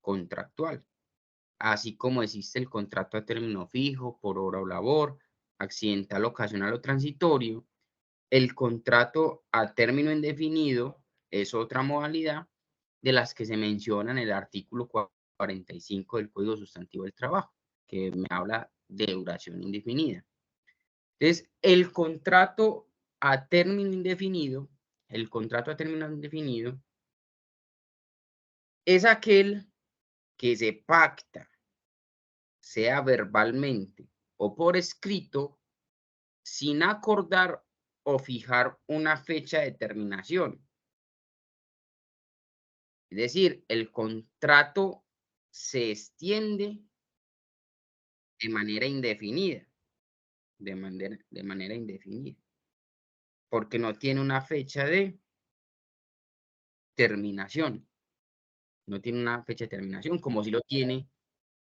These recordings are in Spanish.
contractual, así como existe el contrato a término fijo, por hora o labor, accidental, ocasional o transitorio. El contrato a término indefinido es otra modalidad de las que se menciona en el artículo 45 del Código Sustantivo del Trabajo, que me habla de duración indefinida. Entonces, el contrato a término indefinido es aquel que se pacta, sea verbalmente o por escrito, sin acordar o fijar una fecha de terminación. Es decir, el contrato se extiende de manera indefinida, de manera indefinida, porque no tiene una fecha de terminación, no tiene una fecha de terminación, como si lo tiene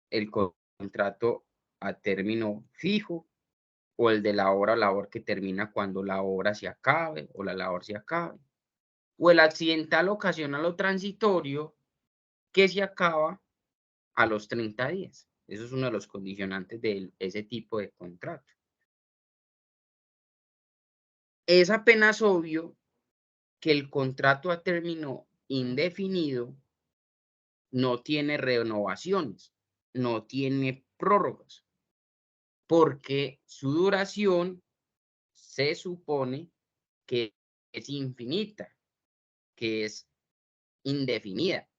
el contrato a término fijo o el de la hora o labor que termina cuando la obra se acabe o la labor se acabe, o el accidental, ocasional o transitorio que se acaba a los 30 días. Eso es uno de los condicionantes de ese tipo de contrato. Es apenas obvio que el contrato a término indefinido no tiene renovaciones, no tiene prórrogas, porque su duración se supone que es infinita, que es indefinida,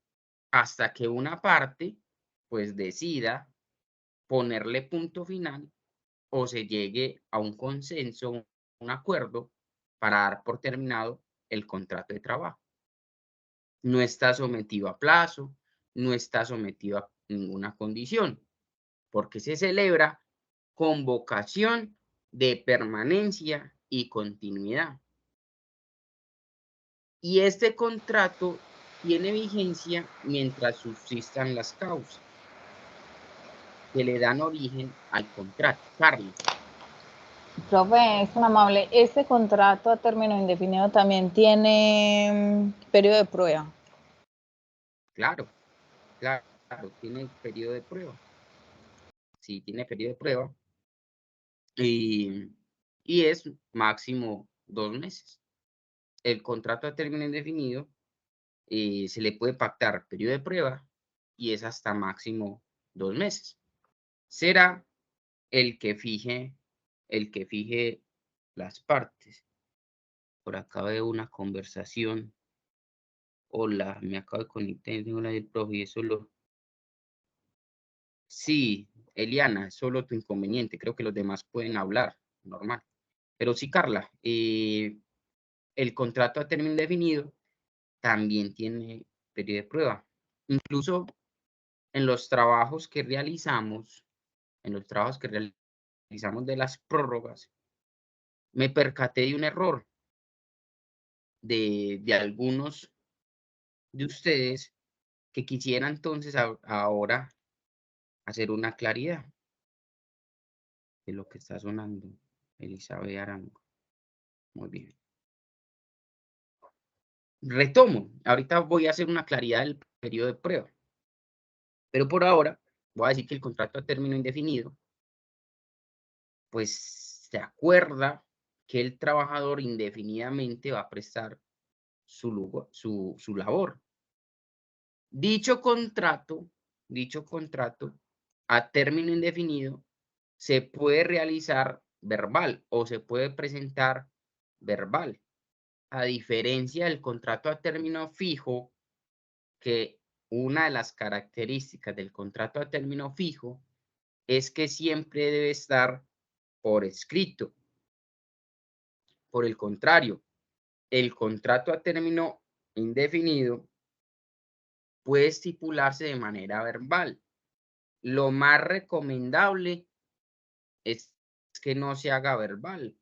hasta que una parte pues decida ponerle punto final o se llegue a un consenso, un acuerdo para dar por terminado el contrato de trabajo. No está sometido a plazo, no está sometido a ninguna condición, porque se celebra con vocación de permanencia y continuidad. Y este contrato tiene vigencia mientras subsistan las causas que le dan origen al contrato. Carlos, Profe, es tan amable. ¿Este contrato a término indefinido también tiene periodo de prueba? claro, claro, tiene periodo de prueba. Sí, tiene periodo de prueba y, y es máximo 2 meses. El contrato a término indefinido se le puede pactar periodo de prueba y es hasta máximo 2 meses. Será el que fije, el que fije las partes. Por acá veo una conversación. Hola, me acabo de conectar, tengo la del profe y eso lo... Sí, Eliana, es solo tu inconveniente. Creo que los demás pueden hablar, normal. Pero sí, Carla, el contrato a término indefinido también tiene periodo de prueba. Incluso en los trabajos que realizamos, en los trabajos que realizamos de las prórrogas, me percaté de un error de algunos de ustedes que quisiera entonces ahora hacer una claridad de lo que está sonando. Elizabeth Arango. Muy bien. Retomo. Ahorita voy a hacer una claridad del periodo de prueba. Pero por ahora voy a decir que el contrato a término indefinido, pues se acuerda que el trabajador indefinidamente va a prestar su labor. Dicho contrato a término indefinido se puede realizar verbal o se puede presentar verbal, a diferencia del contrato a término fijo, que una de las características del contrato a término fijo es que siempre debe estar por escrito. Por el contrario, el contrato a término indefinido puede estipularse de manera verbal. Lo más recomendable es que no se haga verbal.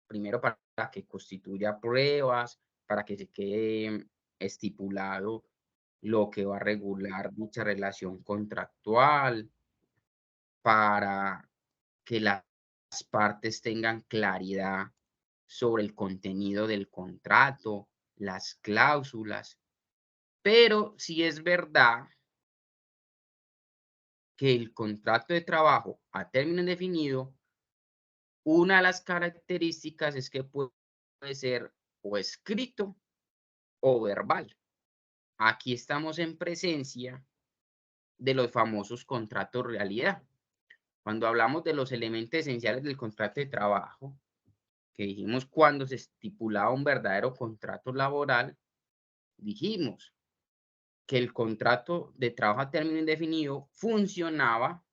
Primero, para que constituya pruebas, para que se quede estipulado lo que va a regular dicha relación contractual, para que las partes tengan claridad sobre el contenido del contrato, las cláusulas. Pero si es verdad que el contrato de trabajo a término indefinido, una de las características es que puede ser o escrito o verbal. Aquí estamos en presencia de los famosos contratos realidad. Cuando hablamos de los elementos esenciales del contrato de trabajo, que dijimos cuando se estipulaba un verdadero contrato laboral, dijimos que el contrato de trabajo a término indefinido funcionaba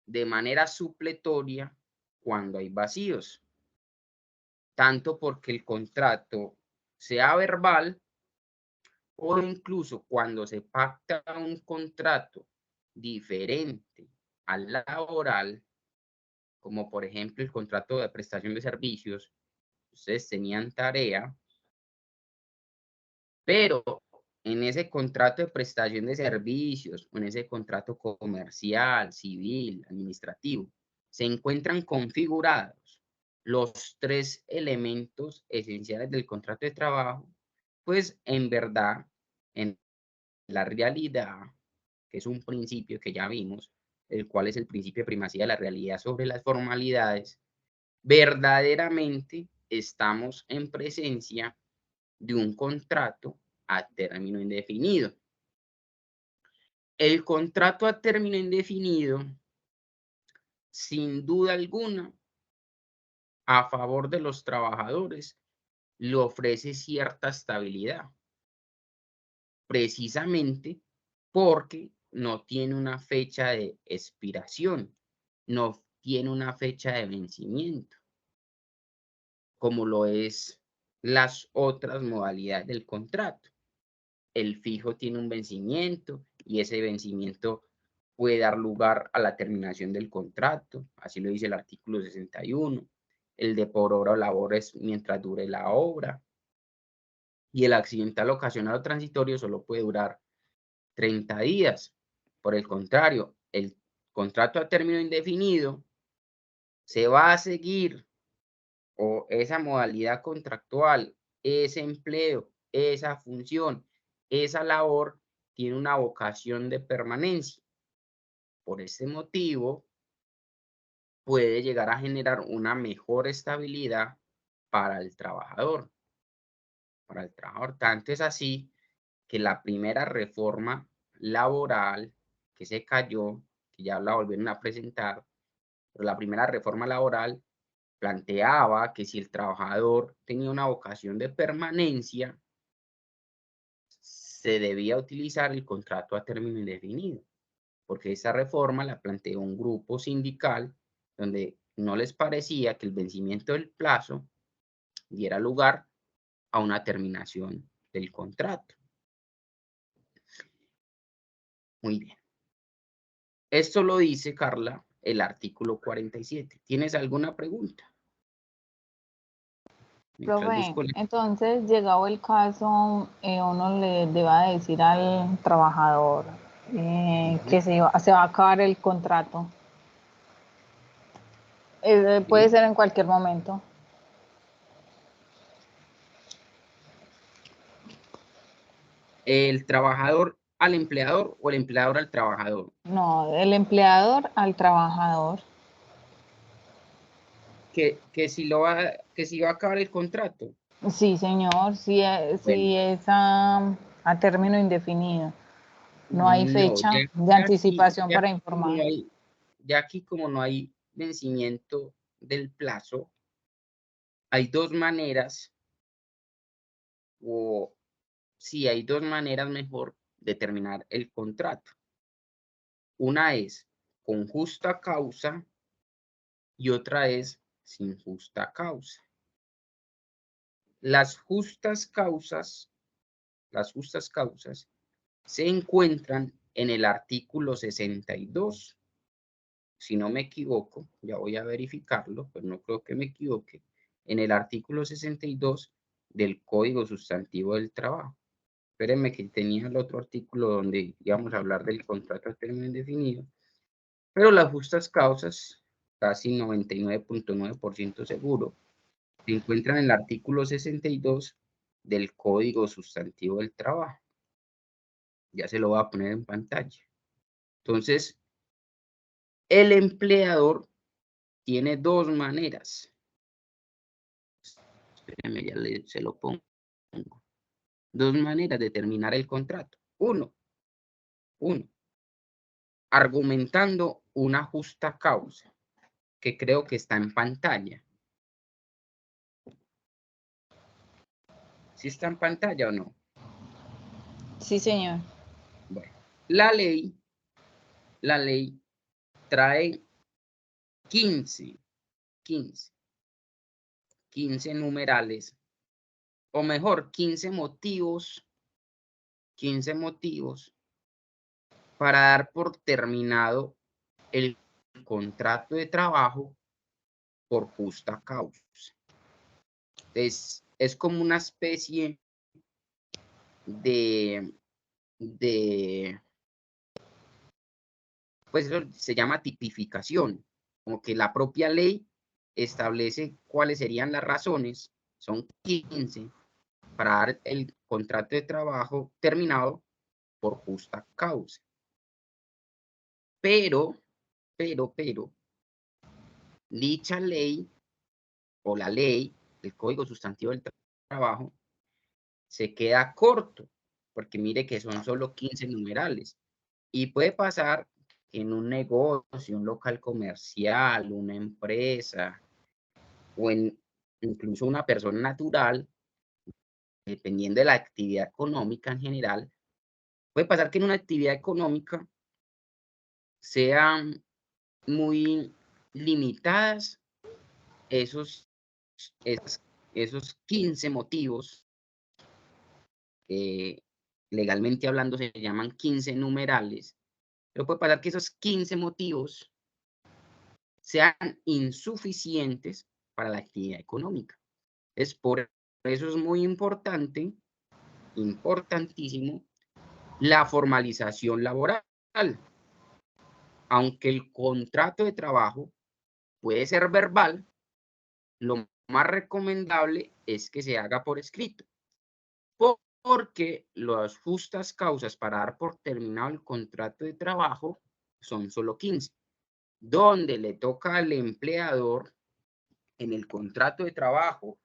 de manera supletoria cuando hay vacíos, tanto porque el contrato sea verbal o incluso cuando se pacta un contrato diferente al laboral, como por ejemplo el contrato de prestación de servicios. Ustedes tenían tarea, pero en ese contrato de prestación de servicios, o en ese contrato comercial, civil, administrativo, se encuentran configurados los tres elementos esenciales del contrato de trabajo, pues en verdad, en la realidad, que es un principio que ya vimos, el cual es el principio de primacía de la realidad sobre las formalidades, verdaderamente estamos en presencia de un contrato a término indefinido. El contrato a término indefinido, sin duda alguna, a favor de los trabajadores, le ofrece cierta estabilidad, precisamente porque no tiene una fecha de expiración, no tiene una fecha de vencimiento, como lo es las otras modalidades del contrato. El fijo tiene un vencimiento y ese vencimiento puede dar lugar a la terminación del contrato, así lo dice el artículo 61. El de por obra o labor es mientras dure la obra, y el accidental ocasional o transitorio solo puede durar 30 días. Por el contrario, el contrato a término indefinido se va a seguir, o esa modalidad contractual, ese empleo, esa función, esa labor tiene una vocación de permanencia. Por este motivo, puede llegar a generar una mejor estabilidad para el trabajador. Para el trabajador, tanto es así que la primera reforma laboral que se cayó, que ya la volvieron a presentar, pero la primera reforma laboral planteaba que si el trabajador tenía una vocación de permanencia, se debía utilizar el contrato a término indefinido, porque esa reforma la planteó un grupo sindical donde no les parecía que el vencimiento del plazo diera lugar a una terminación del contrato. Muy bien. Esto lo dice, Carla, el artículo 47. ¿Tienes alguna pregunta? Profe, entonces, llegado el caso, uno le deba decir al trabajador que se va a acabar el contrato. Puede ser en cualquier momento. ¿El trabajador al empleador o el empleador al trabajador? No, el empleador al trabajador. Que si va a acabar el contrato. Sí, señor, sí, Bueno, es a término indefinido. No hay no, fecha de anticipación para como no informar. hay, ya aquí como no hay vencimiento del plazo, hay dos maneras, o sí, hay dos maneras mejor de terminar el contrato. Una es con justa causa y otra es sin justa causa. Las justas causas, las justas causas se encuentran en el artículo 62. Si no me equivoco, ya voy a verificarlo, pero no creo que me equivoque, en el artículo 62 del Código Sustantivo del Trabajo. Espérenme que tenía el otro artículo donde íbamos a hablar del contrato a término indefinido, pero las justas causas, casi 99.9% seguro, se encuentran en el artículo 62 del Código Sustantivo del Trabajo. Ya se lo voy a poner en pantalla. Entonces, el empleador tiene dos maneras. Espérenme, ya se lo pongo. Dos maneras de terminar el contrato. Uno, argumentando una justa causa, que creo que está en pantalla. ¿Sí está en pantalla o no? Sí, señor. Bueno, la ley trae 15 numerales, o mejor, 15 motivos para dar por terminado el contrato de trabajo por justa causa. Es como una especie de pues eso se llama tipificación, como que la propia ley establece cuáles serían las razones, son 15, para dar el contrato de trabajo terminado por justa causa. Pero, dicha ley o la ley, el Código Sustantivo del Trabajo, se queda corto, porque mire que son solo 15 numerales. Y puede pasar que en un negocio, un local comercial, una empresa o incluso una persona natural, dependiendo de la actividad económica en general, puede pasar que en una actividad económica sean muy limitadas esos, esos 15 motivos, legalmente hablando se llaman 15 numerales, pero puede pasar que esos 15 motivos sean insuficientes para la actividad económica. Es por eso es muy importante, importantísimo, la formalización laboral. Aunque el contrato de trabajo puede ser verbal, lo más recomendable es que se haga por escrito, porque las justas causas para dar por terminado el contrato de trabajo son solo 15, donde le toca al empleador en el contrato de trabajo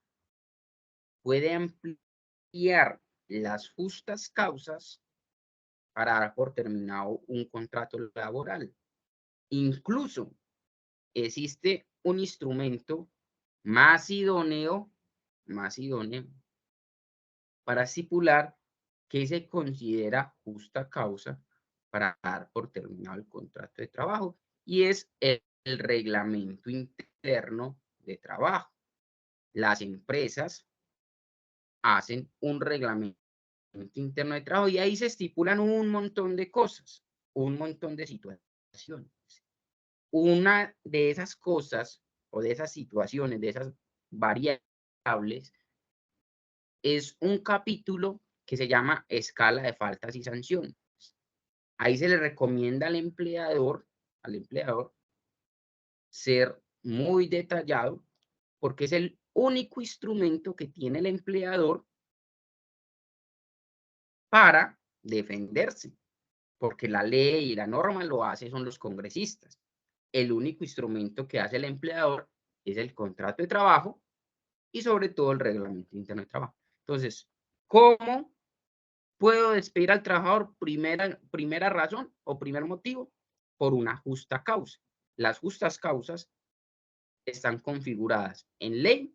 puede ampliar las justas causas para dar por terminado un contrato laboral. Incluso existe un instrumento más idóneo para estipular qué se considera justa causa para dar por terminado el contrato de trabajo, y es el reglamento interno de trabajo. Las empresas hacen un reglamento interno de trabajo y ahí se estipulan un montón de cosas, un montón de situaciones. Una de esas cosas o de esas situaciones, de esas variables, es un capítulo que se llama escala de faltas y sanciones. Ahí se le recomienda al empleador ser muy detallado, porque es el único instrumento que tiene el empleador para defenderse, porque la ley y la norma lo hacen son los congresistas. El único instrumento que hace el empleador es el contrato de trabajo y sobre todo el reglamento interno de trabajo. Entonces, ¿cómo puedo despedir al trabajador? Primera razón o primer motivo, por una justa causa. Las justas causas están configuradas en ley,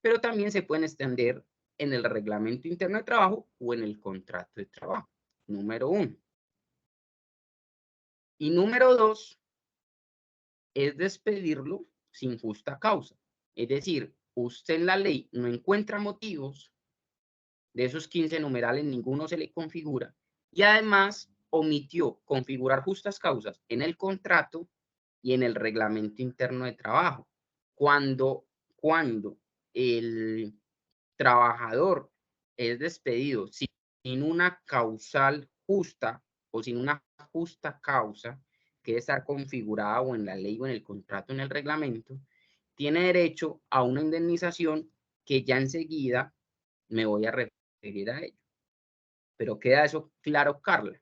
pero también se pueden extender en el reglamento interno de trabajo o en el contrato de trabajo. Número 1. Y número 2 es despedirlo sin justa causa. Es decir, usted en la ley no encuentra motivos, de esos 15 numerales ninguno se le configura, y además omitió configurar justas causas en el contrato y en el reglamento interno de trabajo. Cuando el trabajador es despedido sin una causal justa o sin una justa causa que debe estar configurada o en la ley o en el contrato, en el reglamento, tiene derecho a una indemnización que ya enseguida me voy a referir a ello. Pero queda eso claro, Carla.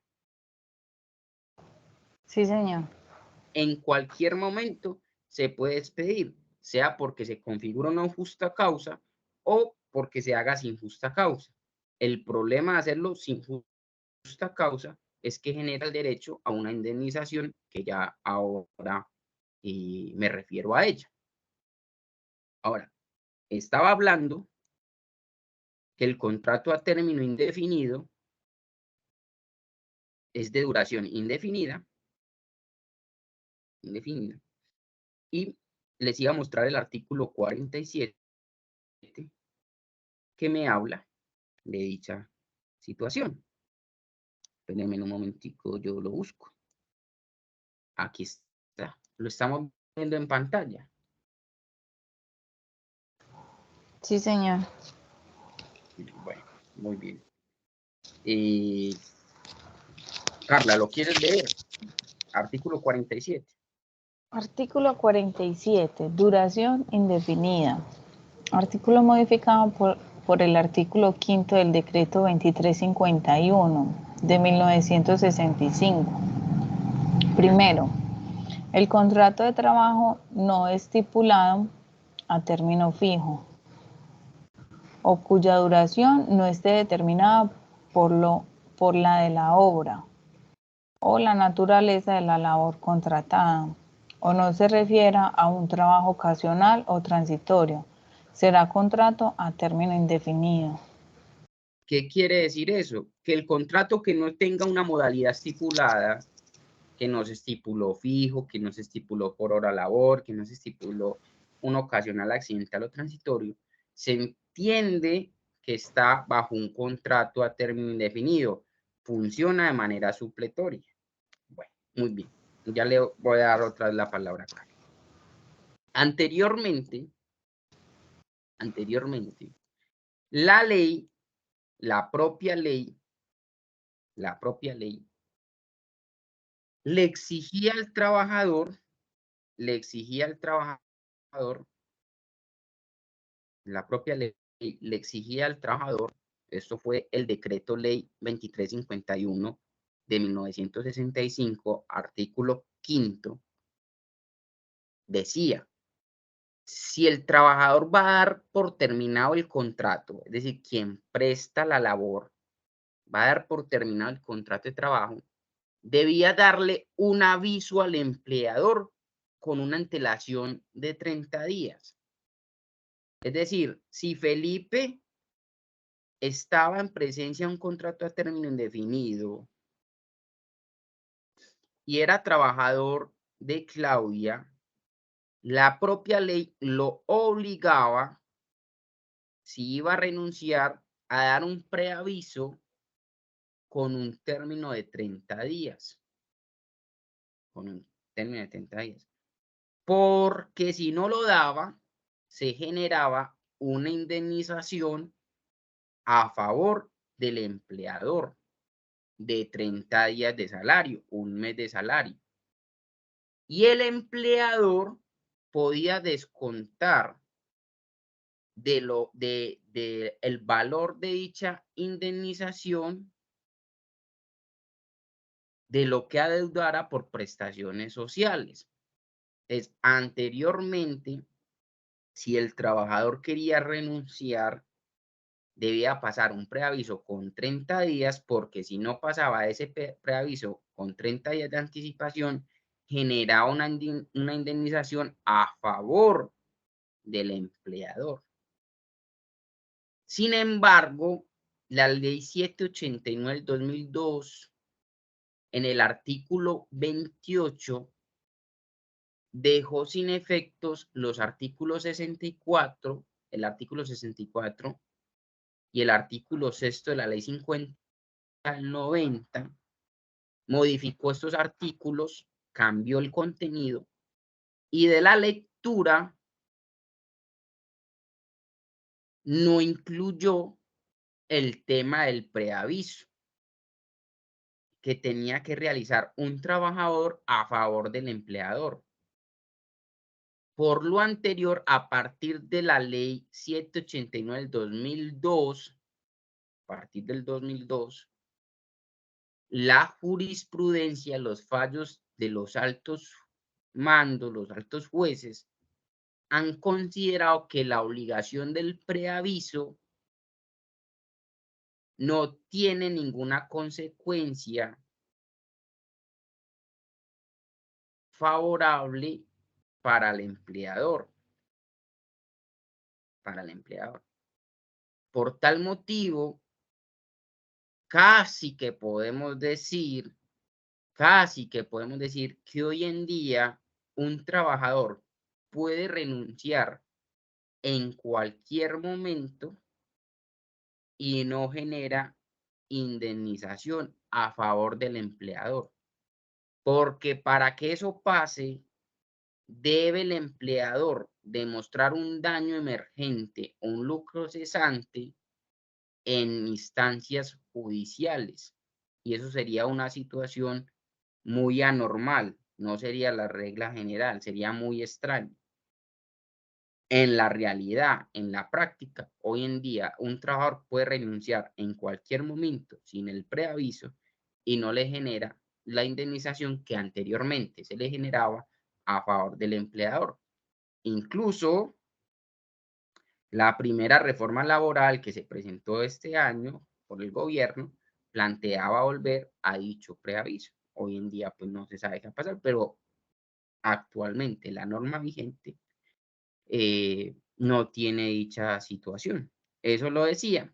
Sí, señor. En cualquier momento se puede despedir, sea porque se configura una justa causa o porque se haga sin justa causa. El problema de hacerlo sin justa causa es que genera el derecho a una indemnización que ya ahora me refiero a ella. Ahora, estaba hablando que el contrato a término indefinido es de duración indefinida, y les iba a mostrar el artículo 47 que me habla de dicha situación. Espérenme un momentico, yo lo busco. Aquí está, lo estamos viendo en pantalla. Sí, señor. Bueno, muy bien. Carla, ¿lo quieres leer? Artículo 47. Artículo 47. Duración indefinida. Artículo modificado por el artículo 5 del decreto 2351 de 1965. Primero, el contrato de trabajo no estipulado a término fijo o cuya duración no esté determinada por la de la obra o la naturaleza de la labor contratada, o no se refiera a un trabajo ocasional o transitorio, será contrato a término indefinido. ¿Qué quiere decir eso? Que el contrato que no tenga una modalidad estipulada, que no se estipuló fijo, que no se estipuló por hora labor, que no se estipuló un ocasional, accidental o transitorio, se entiende que está bajo un contrato a término indefinido. Funciona de manera supletoria. Bueno, muy bien. Ya le voy a dar otra vez la palabra acá. Anteriormente, la ley, la propia ley, le exigía al trabajador, la propia ley le exigía al trabajador, esto fue el decreto ley 2351 de 1965, artículo 5, decía, si el trabajador va a dar por terminado el contrato, es decir, quien presta la labor, va a dar por terminado el contrato de trabajo, debía darle un aviso al empleador con una antelación de 30 días. Es decir, si Felipe estaba en presencia de un contrato a término indefinido y era trabajador de Claudia, la propia ley lo obligaba, si iba a renunciar, a dar un preaviso con un término de 30 días. Porque si no lo daba, se generaba una indemnización a favor del empleador de 30 días de salario, un mes de salario. Y el empleador podía descontar el valor de dicha indemnización de lo que adeudara por prestaciones sociales. Anteriormente, si el trabajador quería renunciar, debía pasar un preaviso con 30 días, porque si no pasaba ese preaviso con 30 días de anticipación, generaba una indemnización a favor del empleador. Sin embargo, la ley 789 del 2002, en el artículo 28, dejó sin efectos los artículos 64, el artículo 64 y el artículo 6 de la ley 50 al 90, modificó estos artículos, cambió el contenido y de la lectura no incluyó el tema del preaviso que tenía que realizar un trabajador a favor del empleador. Por lo anterior, a partir de la ley 789 del 2002, a partir del 2002, la jurisprudencia, los fallos de los altos mandos, los altos jueces, han considerado que la obligación del preaviso no tiene ninguna consecuencia favorable para el empleador. Por tal motivo, casi que podemos decir que hoy en día un trabajador puede renunciar en cualquier momento y no genera indemnización a favor del empleador. Porque para que eso pase, debe el empleador demostrar un daño emergente o un lucro cesante en instancias judiciales. Y eso sería una situación muy anormal, no sería la regla general, sería muy extraño. En la realidad, en la práctica, hoy en día un trabajador puede renunciar en cualquier momento sin el preaviso y no le genera la indemnización que anteriormente se le generaba a favor del empleador. Incluso la primera reforma laboral que se presentó este año por el gobierno planteaba volver a dicho preaviso. Hoy en día pues no se sabe qué va a pasar, pero actualmente la norma vigente no tiene dicha situación. Eso lo decía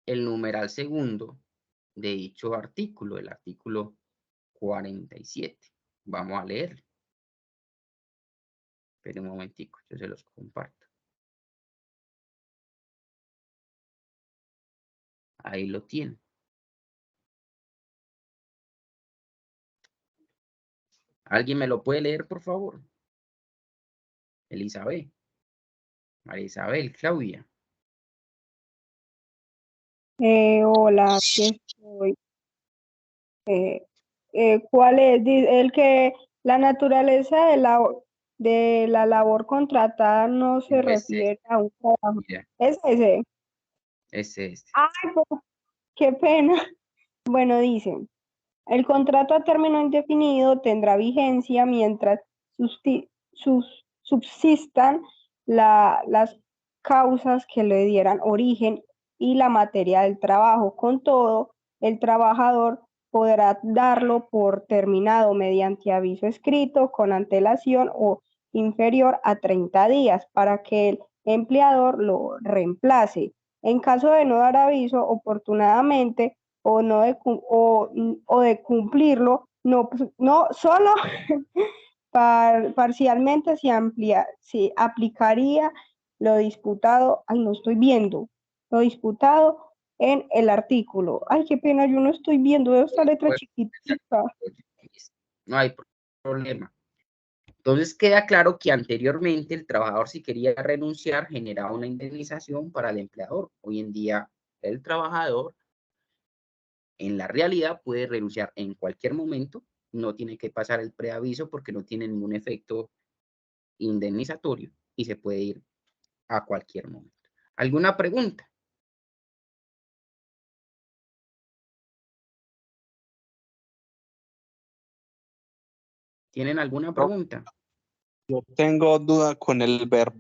el numeral segundo de dicho artículo, el artículo 47. Vamos a leerlo. Esperen un momentico, yo se los comparto. Ahí lo tienen. ¿Alguien me lo puede leer, por favor? Elizabeth. María Isabel, Claudia. Hola, aquí estoy. ¿Cuál es? El que la naturaleza de la labor contratada no se refiere a un trabajo. ¿Es ese? Es este. Ay, pues, qué pena. Bueno, dice, el contrato a término indefinido tendrá vigencia mientras subsistan las causas que le dieran origen y la materia del trabajo. Con todo, el trabajador podrá darlo por terminado mediante aviso escrito con antelación o inferior a 30 días para que el empleador lo reemplace. En caso de no dar aviso oportunadamente o de cumplirlo, no solo parcialmente se aplicaría lo disputado, no estoy viendo, lo disputado en el artículo. Ay, qué pena, yo no estoy viendo esta letra chiquitita. No hay problema. Entonces queda claro que anteriormente el trabajador, si quería renunciar, generaba una indemnización para el empleador. Hoy en día el trabajador en la realidad puede renunciar en cualquier momento, no tiene que pasar el preaviso porque no tiene ningún efecto indemnizatorio y se puede ir a cualquier momento. ¿Alguna pregunta? ¿Tienen alguna pregunta? Yo tengo duda con el verbo